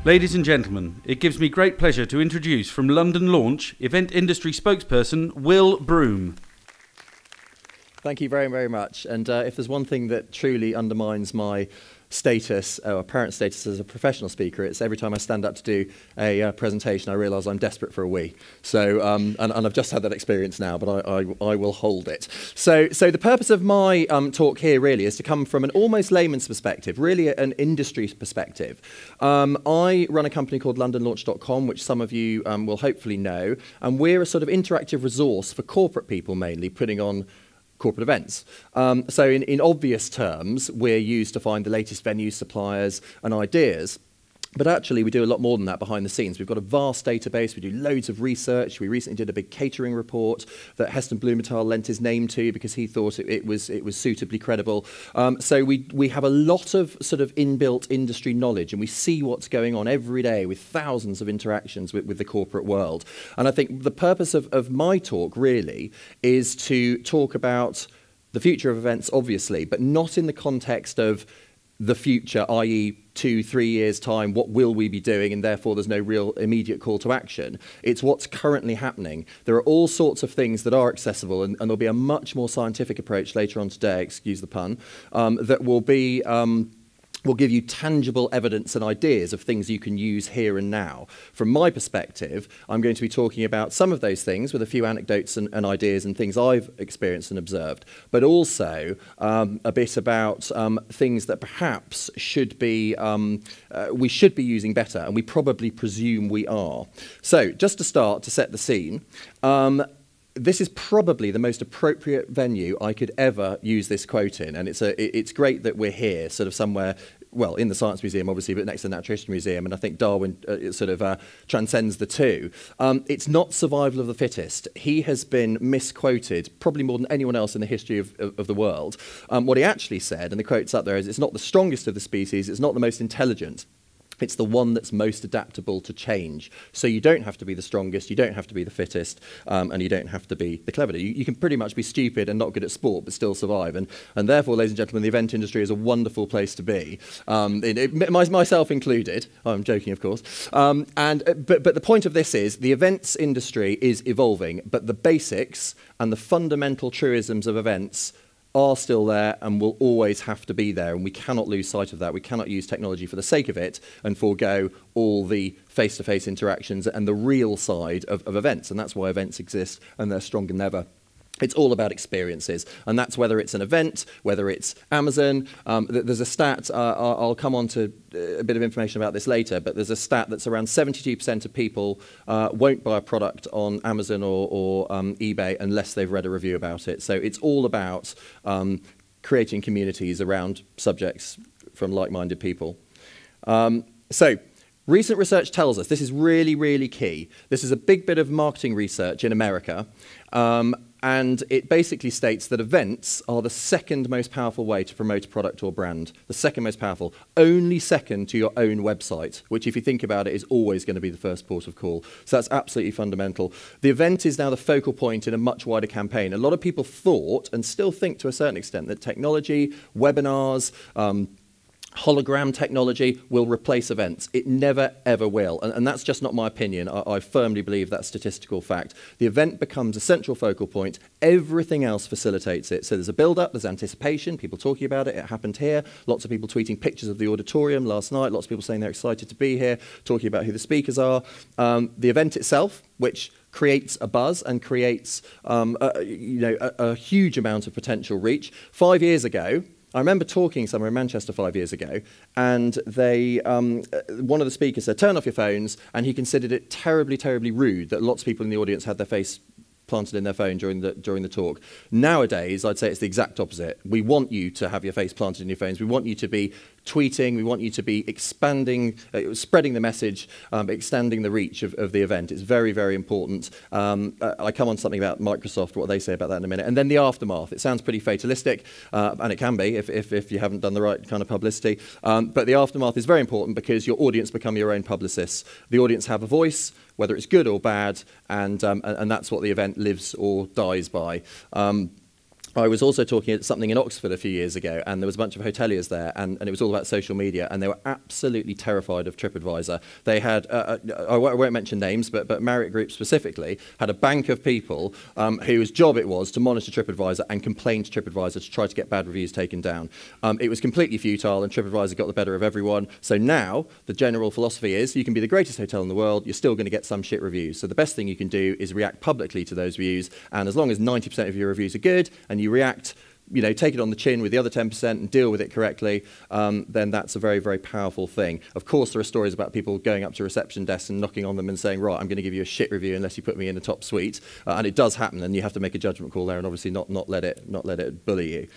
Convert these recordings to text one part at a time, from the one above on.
Ladies and gentlemen, it gives me great pleasure to introduce from London Launch, event industry spokesperson Will Broome. Thank you very, very much. And if there's one thing that truly undermines my status, or apparent status as a professional speaker, it's every time I stand up to do a presentation, I realise I'm desperate for a wee. So, and I've just had that experience now, but I will hold it. So the purpose of my talk here really is to come from an almost layman's perspective, really an industry perspective. I run a company called LondonLaunch.com, which some of you will hopefully know, and we're a sort of interactive resource for corporate people mainly, putting on corporate events. So in obvious terms, we're used to find the latest venues, suppliers and ideas. But actually, we do a lot more than that behind the scenes. We've got a vast database. We do loads of research. We recently did a big catering report that Heston Blumenthal lent his name to because he thought it was suitably credible. So we have a lot of sort of inbuilt industry knowledge, and we see what's going on every day with thousands of interactions with the corporate world. And I think the purpose of my talk really is to talk about the future of events, obviously, but not in the context of the future, i.e. 2-3 years' time, what will we be doing, and therefore there's no real immediate call to action. It's what's currently happening. There are all sorts of things that are accessible, and there'll be a much more scientific approach later on today, excuse the pun, that will be will give you tangible evidence and ideas of things you can use here and now. From my perspective, I'm going to be talking about some of those things with a few anecdotes and ideas and things I've experienced and observed, but also a bit about things that perhaps should be, we should be using better, and we probably presume we are. So, just to start, to set the scene, this is probably the most appropriate venue I could ever use this quote in, and it's great that we're here, sort of somewhere, well, in the Science Museum, obviously, but next to the Natural History Museum, and I think Darwin transcends the two. It's not survival of the fittest. He has been misquoted, probably more than anyone else in the history of the world. What he actually said, and the quote's up there, is it's not the strongest of the species, it's not the most intelligent. It's the one that's most adaptable to change. So you don't have to be the strongest, you don't have to be the fittest, and you don't have to be the clever. You can pretty much be stupid and not good at sport, but still survive. And therefore, ladies and gentlemen, the event industry is a wonderful place to be, myself included. I'm joking, of course. But the point of this is, the events industry is evolving, but the basics and the fundamental truisms of events are still there and will always have to be there, and we cannot lose sight of that. We cannot use technology for the sake of it and forego all the face-to-face interactions and the real side of events, and that's why events exist, and they're stronger than ever. It's all about experiences, and that's whether it's an event, whether it's Amazon. There's a stat, I'll come on to a bit of information about this later, but there's a stat that's around 72% of people won't buy a product on Amazon or eBay unless they've read a review about it. So it's all about creating communities around subjects from like-minded people. So recent research tells us, this is really, really key. This is a big bit of marketing research in America. And it basically states that events are the second most powerful way to promote a product or brand. The second most powerful, only second to your own website, which if you think about it is always going to be the first port of call. So that's absolutely fundamental. The event is now the focal point in a much wider campaign. A lot of people thought, and still think to a certain extent, that technology, webinars, hologram technology will replace events. It never, ever will. And that's just not my opinion. I firmly believe that's statistical fact. The event becomes a central focal point. Everything else facilitates it. So there's a build-up, there's anticipation, people talking about it. It happened here. Lots of people tweeting pictures of the auditorium last night. Lots of people saying they're excited to be here, talking about who the speakers are. The event itself, which creates a buzz and creates a huge amount of potential reach. 5 years ago, I remember talking somewhere in Manchester 5 years ago, and they, one of the speakers said, turn off your phones, and he considered it terribly, terribly rude that lots of people in the audience had their face planted in their phone during the talk. Nowadays, I'd say it's the exact opposite. We want you to have your face planted in your phones. We want you to be tweeting. We want you to be expanding, spreading the message, extending the reach of the event. It's very, very important. I come on to something about Microsoft, what they say about that in a minute. And then the aftermath. It sounds pretty fatalistic, and it can be if you haven't done the right kind of publicity. But the aftermath is very important because your audience become your own publicists. The audience have a voice, whether it's good or bad, and that's what the event lives or dies by. I was also talking at something in Oxford a few years ago, and there was a bunch of hoteliers there, and it was all about social media, and they were absolutely terrified of TripAdvisor. They had, I won't mention names, but Marriott Group specifically had a bank of people whose job it was to monitor TripAdvisor and complain to TripAdvisor to try to get bad reviews taken down. It was completely futile, and TripAdvisor got the better of everyone. So now the general philosophy is you can be the greatest hotel in the world, you're still going to get some shit reviews. So the best thing you can do is react publicly to those reviews, and as long as 90% of your reviews are good and you react, take it on the chin with the other 10% and deal with it correctly, then that's a very, very powerful thing. Of course, there are stories about people going up to reception desks and knocking on them and saying, right, I'm going to give you a shit review unless you put me in the top suite. And it does happen, and you have to make a judgment call there and obviously not let it bully you.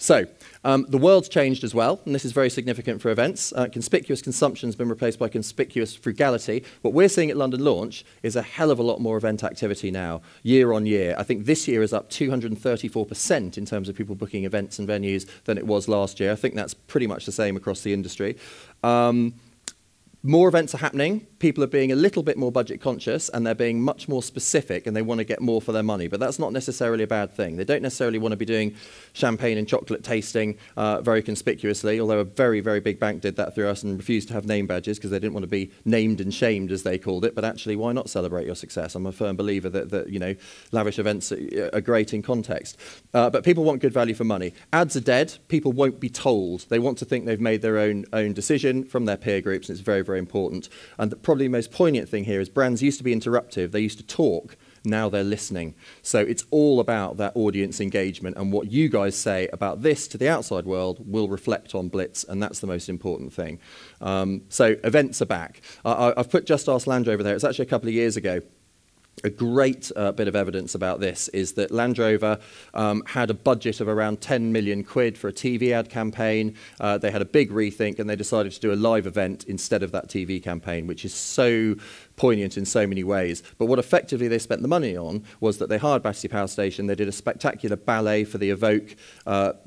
So, the world's changed as well, and this is very significant for events. Conspicuous consumption has been replaced by conspicuous frugality. What we're seeing at London Launch is a hell of a lot more event activity now, year on year. I think this year is up 234% in terms of people booking events and venues than it was last year. I think that's pretty much the same across the industry. More events are happening, people are being a little bit more budget conscious, and they're being much more specific, and they want to get more for their money, but that's not necessarily a bad thing. They don't necessarily want to be doing champagne and chocolate tasting very conspicuously, although a very, very big bank did that through us and refused to have name badges because they didn't want to be named and shamed, as they called it. But actually, why not celebrate your success? I'm a firm believer that lavish events are great in context. But people want good value for money. Ads are dead. People won't be told. They want to think they've made their own decision from their peer groups, and it's very, very important. And probably the most poignant thing here is brands used to be interruptive. They used to talk. Now they're listening. So it's all about that audience engagement, and what you guys say about this to the outside world will reflect on Blitz, and that's the most important thing. So events are back. I've put Just Ask Land Rover there. It's actually a couple of years ago. A great bit of evidence about this is that Land Rover had a budget of around 10 million quid for a TV ad campaign. They had a big rethink, and they decided to do a live event instead of that TV campaign, which is so poignant in so many ways. But what effectively they spent the money on was that they hired Battersea Power Station, they did a spectacular ballet for the Evoque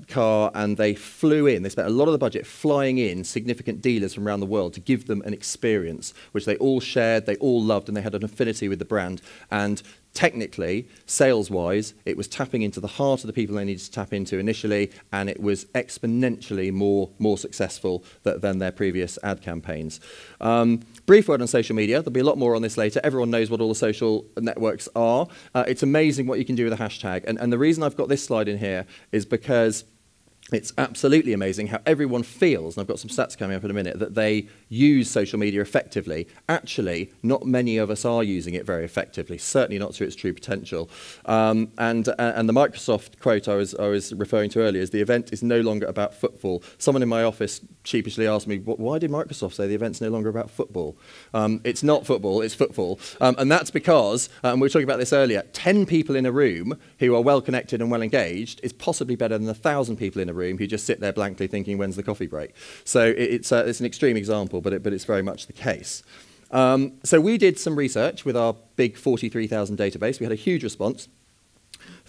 car, and they flew in. They spent a lot of the budget flying in significant dealers from around the world to give them an experience, which they all shared, they all loved, and they had an affinity with the brand. And technically, sales-wise, it was tapping into the heart of the people they needed to tap into initially, and it was exponentially more successful than their previous ad campaigns. Brief word on social media. There'll be a lot more on this later. Everyone knows what all the social networks are. It's amazing what you can do with a hashtag. And the reason I've got this slide in here is because it's absolutely amazing how everyone feels, and I've got some stats coming up in a minute, that they use social media effectively. Actually, not many of us are using it very effectively, certainly not to its true potential. And the Microsoft quote I was referring to earlier is, the event is no longer about football. Someone in my office sheepishly asked me, why did Microsoft say the event's no longer about football? It's not football, it's football. And that's because, and we were talking about this earlier, 10 people in a room who are well connected and well engaged is possibly better than 1,000 people in a room who just sit there blankly thinking, when's the coffee break? So it's an extreme example, but it's very much the case. So we did some research with our big 43,000 database. We had a huge response.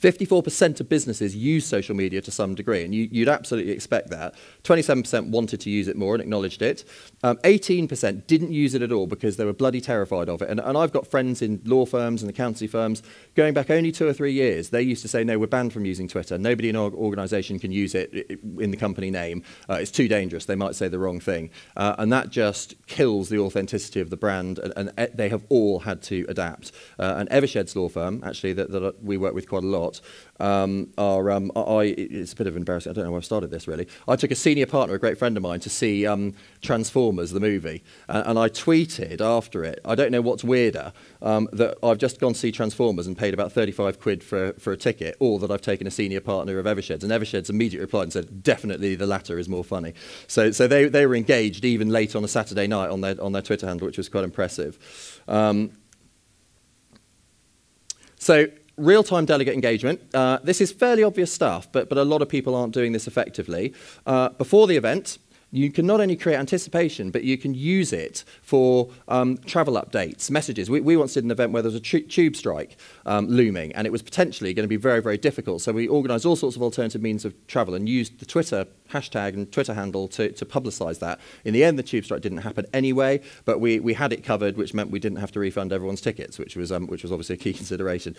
54% of businesses use social media to some degree, and you'd absolutely expect that. 27% wanted to use it more and acknowledged it. 18% didn't use it at all because they were bloody terrified of it. And I've got friends in law firms and accountancy firms going back only 2 or 3 years. They used to say, no, we're banned from using Twitter. Nobody in our organisation can use it in the company name. It's too dangerous. They might say the wrong thing. And that just kills the authenticity of the brand, and they have all had to adapt. And Evershed's law firm, actually, that we work with quite a lot, it's a bit of embarrassing. I don't know where I started this, really. I took a senior partner, a great friend of mine, to see Transformers, the movie, and I tweeted after it, I don't know what's weirder, that I've just gone to see Transformers and paid about 35 quid for a ticket, or that I've taken a senior partner of Evershed's. And Evershed's immediately replied and said, definitely the latter is more funny. So they were engaged even late on a Saturday night on their Twitter handle, which was quite impressive. So real-time delegate engagement. This is fairly obvious stuff, but a lot of people aren't doing this effectively. Before the event, you can not only create anticipation, but you can use it for travel updates, messages. We once did an event where there was a tube strike looming, and it was potentially going to be very, very difficult. So we organised all sorts of alternative means of travel and used the Twitter hashtag and Twitter handle to publicise that. In the end, the tube strike didn't happen anyway, but we had it covered, which meant we didn't have to refund everyone's tickets, which was obviously a key consideration.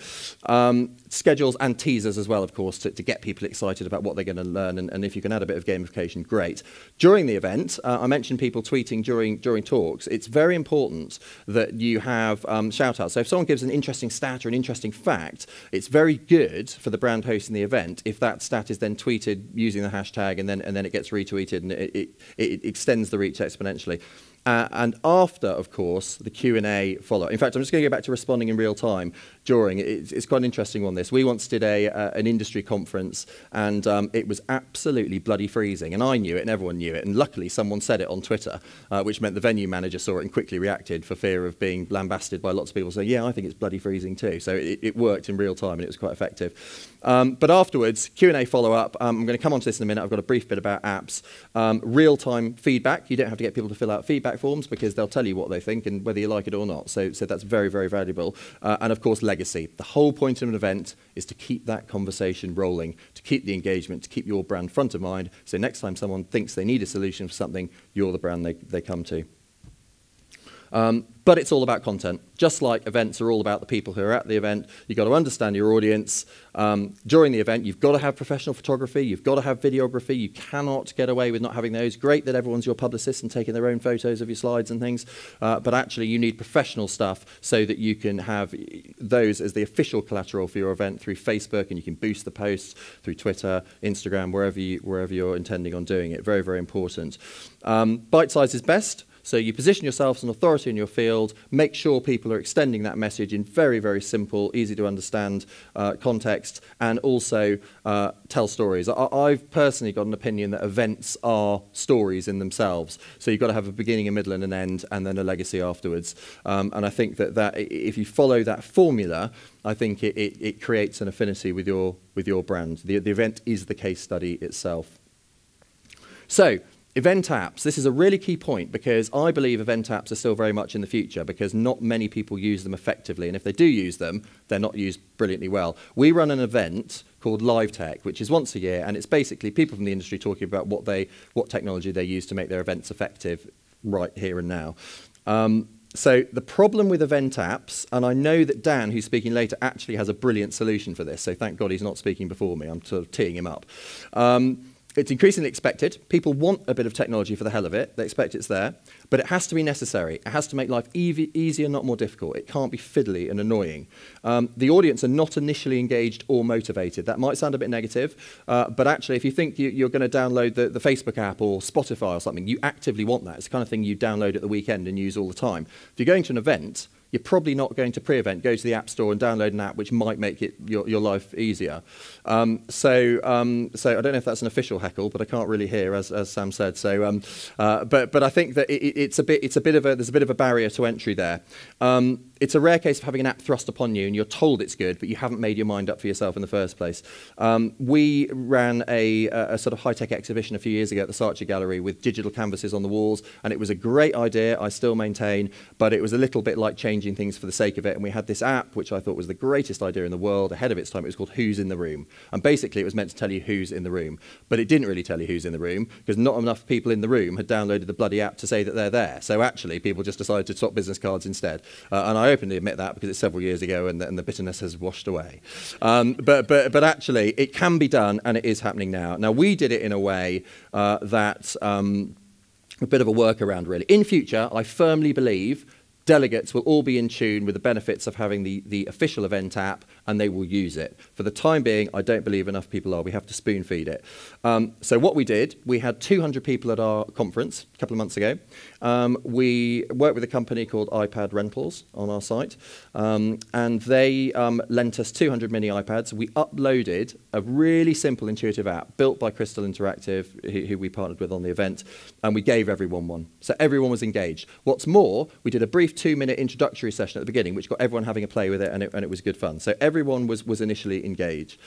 Schedules and teasers as well, of course, to get people excited about what they're going to learn, and if you can add a bit of gamification, great. During the event, I mentioned people tweeting during talks. It's very important that you have shout-outs. So if someone gives an interesting stat or an interesting fact, it's very good for the brand hosting the event if that stat is then tweeted using the hashtag, and then it gets retweeted, and it extends the reach exponentially. And after, of course, the Q&A follow. In fact, I'm just going to go back to responding in real time during. It's quite an interesting one, this. We once did an industry conference, and it was absolutely bloody freezing. And I knew it, and everyone knew it. And luckily, someone said it on Twitter, which meant the venue manager saw it and quickly reacted for fear of being lambasted by lots of people saying, yeah, I think it's bloody freezing too. So it worked in real time, and it was quite effective. But afterwards, Q&A follow-up. I'm going to come on to this in a minute. I've got a brief bit about apps. Real-time feedback. You don't have to get people to fill out feedback forms because they'll tell you what they think and whether you like it or not. So that's very, very valuable. And of course, legacy. The whole point of an event is to keep that conversation rolling, to keep the engagement, to keep your brand front of mind. So next time someone thinks they need a solution for something, you're the brand they come to. But it's all about content. Just like events are all about the people who are at the event, you've got to understand your audience. During the event, you've got to have professional photography, you've got to have videography, you cannot get away with not having those. Great that everyone's your publicist and taking their own photos of your slides and things, but actually you need professional stuff so that you can have those as the official collateral for your event through Facebook, and you can boost the posts through Twitter, Instagram, wherever you're intending on doing it. Very, very important. Bite size is best. So you position yourself as an authority in your field, make sure people are extending that message in very, very simple, easy to understand context, and also tell stories. I've personally got an opinion that events are stories in themselves. So you've got to have a beginning, a middle, and an end, and then a legacy afterwards. And I think that if you follow that formula, I think it creates an affinity with your brand. The event is the case study itself. So, event apps. This is a really key point because I believe event apps are still very much in the future because not many people use them effectively. And if they do use them, they're not used brilliantly well. We run an event called Live Tech, which is once a year, and it's basically people from the industry talking about what technology they use to make their events effective right here and now. So the problem with event apps, and I know that Dan, who's speaking later, actually has a brilliant solution for this, so thank God he's not speaking before me. I'm sort of teeing him up. It's increasingly expected. People want a bit of technology for the hell of it. They expect it's there. But it has to be necessary. It has to make life easier, not more difficult. It can't be fiddly and annoying. The audience are not initially engaged or motivated. That might sound a bit negative, but actually, if you think you're going to download the Facebook app or Spotify or something, you actively want that. It's the kind of thing you download at the weekend and use all the time. If you're going to an event, you're probably not going to pre-event, go to the App Store and download an app which might make your life easier. So I don't know if that's an official heckle, but I can't really hear, as Sam said. So, but I think that there's a bit of a barrier to entry there. It's a rare case of having an app thrust upon you and you're told it's good, but you haven't made your mind up for yourself in the first place. We ran a sort of high-tech exhibition a few years ago at the Saatchi Gallery with digital canvases on the walls, and it was a great idea, I still maintain, but it was a little bit like changing things for the sake of it, and we had this app, which I thought was the greatest idea in the world, ahead of its time. It was called Who's in the Room, and basically it was meant to tell you who's in the room, but it didn't really tell you who's in the room, because not enough people in the room had downloaded the bloody app to say that they're there. So actually, people just decided to swap business cards instead, and I openly admit that because it's several years ago and the bitterness has washed away. But actually, it can be done, and it is happening now. Now, we did it in a way that a bit of a workaround, really. In future, I firmly believe delegates will all be in tune with the benefits of having the official event app, and they will use it. For the time being, I don't believe enough people are. We have to spoon feed it. So what we did, we had 200 people at our conference a couple of months ago. We worked with a company called iPad Rentals on our site, and they lent us 200 mini iPads. We uploaded a really simple, intuitive app built by Crystal Interactive, who we partnered with on the event, and we gave everyone one. So everyone was engaged. What's more, we did a brief 2-minute introductory session at the beginning, which got everyone having a play with it, and it was good fun. So everyone was initially engaged.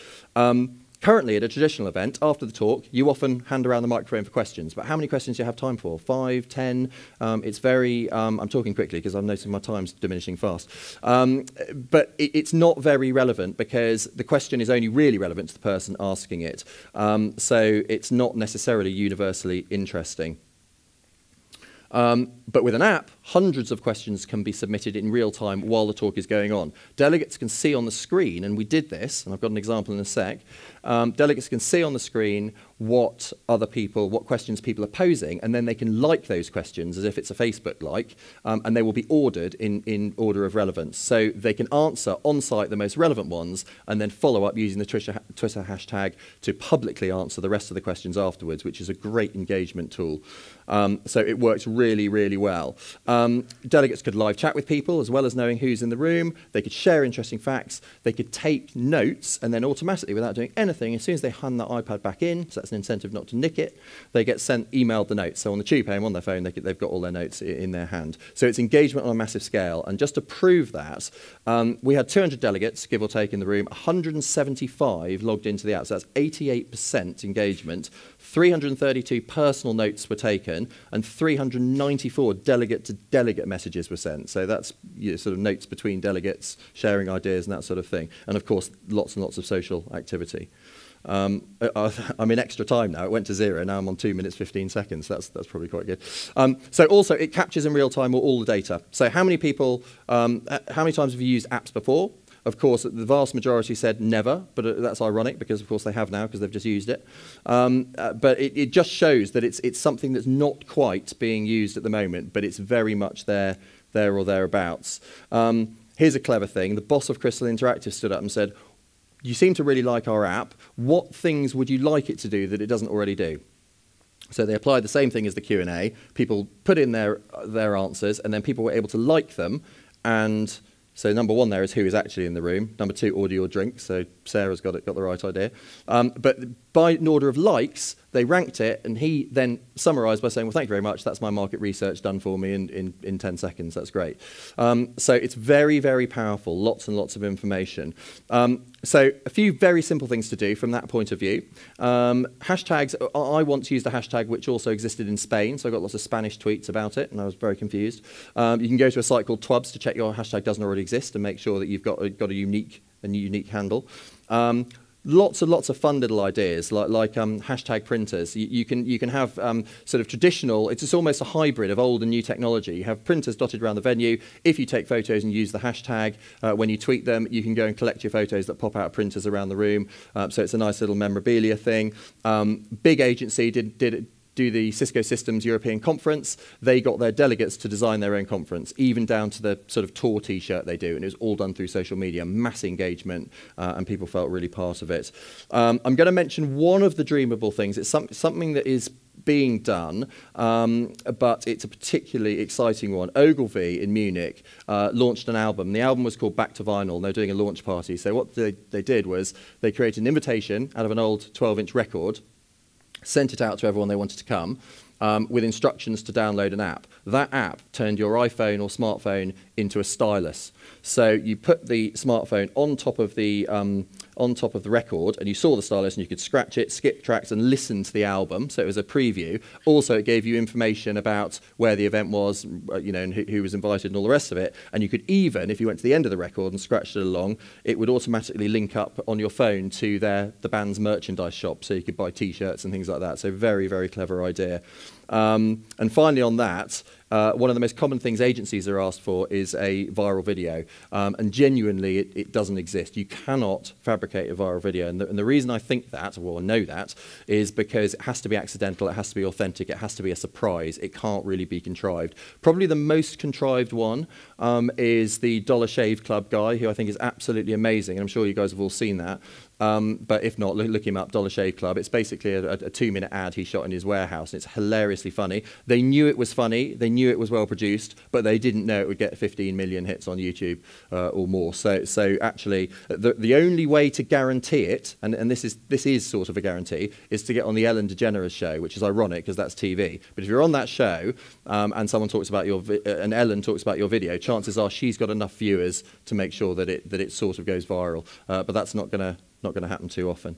Currently, at a traditional event, after the talk, you often hand around the microphone for questions. But how many questions do you have time for? 5, 10? It's very... I'm talking quickly because I'm noticing my time's diminishing fast. But it's not very relevant because the question is only really relevant to the person asking it. So it's not necessarily universally interesting. But with an app, hundreds of questions can be submitted in real time while the talk is going on. Delegates can see on the screen, and we did this, and I've got an example in a sec, delegates can see on the screen what questions people are posing, and then they can like those questions as if it's a Facebook like, and they will be ordered in order of relevance. So they can answer on-site the most relevant ones, and then follow up using the Twitter hashtag to publicly answer the rest of the questions afterwards, which is a great engagement tool. So it works really, really well. Delegates could live chat with people as well as knowing who's in the room. They could share interesting facts. They could take notes, and then automatically, without doing anything, as soon as they hand that iPad back in, so that's an incentive not to nick it, they get emailed the notes. So on the tube home, on their phone, they've got all their notes in their hand. So it's engagement on a massive scale. And just to prove that, we had 200 delegates, give or take, in the room. 175 logged into the app. So that's 88% engagement. 332 personal notes were taken, and 394 delegate-to-delegate messages were sent. So that's sort of notes between delegates, sharing ideas and that sort of thing. And of course, lots and lots of social activity. I'm in extra time now. It went to 0. Now I'm on 2 minutes, 15 seconds. That's probably quite good. So also, it captures in real time all the data. So how many people, how many times have you used apps before? Of course, the vast majority said never, but that's ironic because, of course, they have now because they've just used it. But it just shows that it's something that's not quite being used at the moment, but it's very much there or thereabouts. Here's a clever thing. The boss of Crystal Interactive stood up and said, "You seem to really like our app. What things would you like it to do that it doesn't already do?" So they applied the same thing as the Q&A. People put in their answers, and then people were able to like them. And so number 1 there is who is actually in the room. Number 2, order your drink. So Sarah's got the right idea. But by an order of likes, they ranked it, and he then summarised by saying, "Well, thank you very much. That's my market research done for me in 10 seconds. That's great." So it's very, very powerful. Lots and lots of information. So a few very simple things to do from that point of view. Hashtags. I once used a hashtag which also existed in Spain, so I got lots of Spanish tweets about it, and I was very confused. You can go to a site called Twubs to check your hashtag doesn't already exist and make sure that you've got a unique handle. Lots and lots of fun little ideas, like hashtag printers. You can have sort of traditional, it's almost a hybrid of old and new technology. You have printers dotted around the venue. If you take photos and use the hashtag, when you tweet them, you can go and collect your photos that pop out of printers around the room. So it's a nice little memorabilia thing. Big agency do the Cisco Systems European Conference. They got their delegates to design their own conference, even down to the sort of tour T-shirt they do, and it was all done through social media, mass engagement, and people felt really part of it. I'm going to mention one of the dreamable things. It's something that is being done, but it's a particularly exciting one. Ogilvy in Munich launched an album. The album was called Back to Vinyl, and they're doing a launch party. So what they did was they created an invitation out of an old 12-inch record, sent it out to everyone they wanted to come, with instructions to download an app. That app turned your iPhone or smartphone into a stylus. So you put the smartphone on top of the record, and you saw the stylus, and you could scratch it, skip tracks, and listen to the album. So it was a preview. Also, it gave you information about where the event was, and who was invited, and all the rest of it. And you could even, if you went to the end of the record and scratched it along, it would automatically link up on your phone to the band's merchandise shop, so you could buy T-shirts and things like that. So very, very clever idea. And finally, on that, one of the most common things agencies are asked for is a viral video. And genuinely, it doesn't exist. You cannot fabricate a viral video. And the reason I think that, or know that, is because it has to be accidental, it has to be authentic, it has to be a surprise. It can't really be contrived. Probably the most contrived one is the Dollar Shave Club guy, who I think is absolutely amazing. And I'm sure you guys have all seen that. But if not, look him up, Dollar Shave Club. It's basically a 2-minute ad he shot in his warehouse, and it's hilariously funny. They knew it was funny, they knew it was well produced, but they didn't know it would get 15 million hits on YouTube or more. So actually, the only way to guarantee it, and this is sort of a guarantee, is to get on the Ellen DeGeneres show, which is ironic because that's TV. But if you're on that show and someone talks about and Ellen talks about your video, chances are she's got enough viewers to make sure that it sort of goes viral. But that's not going to happen too often.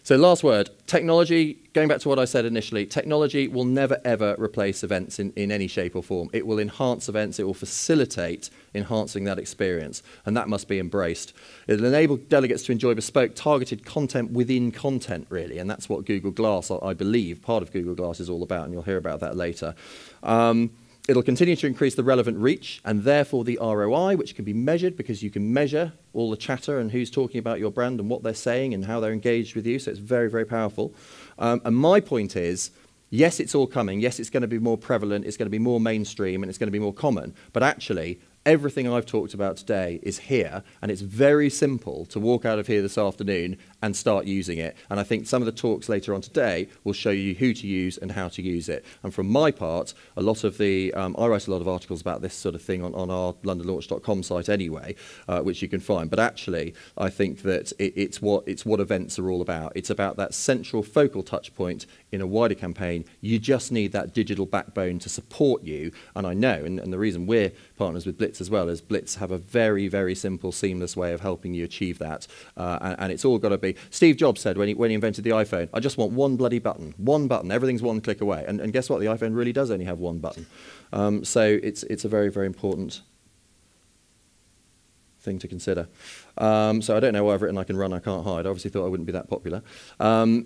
So last word, technology, going back to what I said initially, technology will never ever replace events in any shape or form. It will enhance events, it will facilitate enhancing that experience, and that must be embraced. It will enable delegates to enjoy bespoke, targeted content within content, really, and that's what Google Glass, I believe, part of Google Glass is all about, and you'll hear about that later. It'll continue to increase the relevant reach and therefore the ROI, which can be measured because you can measure all the chatter and who's talking about your brand and what they're saying and how they're engaged with you. So it's very, very powerful. And my point is, yes, it's all coming. Yes, it's going to be more prevalent. It's going to be more mainstream and it's going to be more common. But actually, everything I've talked about today is here, and it's very simple to walk out of here this afternoon and start using it. And I think some of the talks later on today will show you who to use and how to use it. And from my part, a lot of the, I write a lot of articles about this sort of thing on our londonlaunch.com site anyway, which you can find. But actually, I think that it's what events are all about. It's about that central focal touch point in a wider campaign. You just need that digital backbone to support you. And I know, and the reason we're partners with Blitz as well, is Blitz have a very, very simple, seamless way of helping you achieve that. And it's all got to be. Steve Jobs said when he invented the iPhone, I just want one bloody button. One button. Everything's one click away. And guess what? The iPhone really does only have one button. So it's a very, very important thing to consider. So I don't know why I've written I can run, I can't hide. I obviously thought I wouldn't be that popular.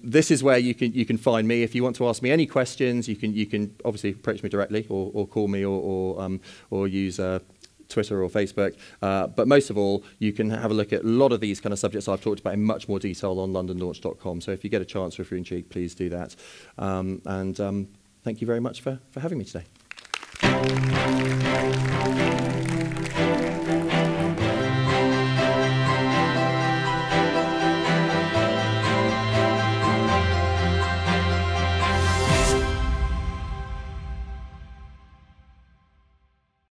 This is where you can find me. If you want to ask me any questions, you can obviously approach me directly or call me or use Twitter or Facebook. But most of all, you can have a look at a lot of these kind of subjects I've talked about in much more detail on londonlaunch.com. So if you get a chance or if you're intrigued, please do that. Thank you very much for having me today.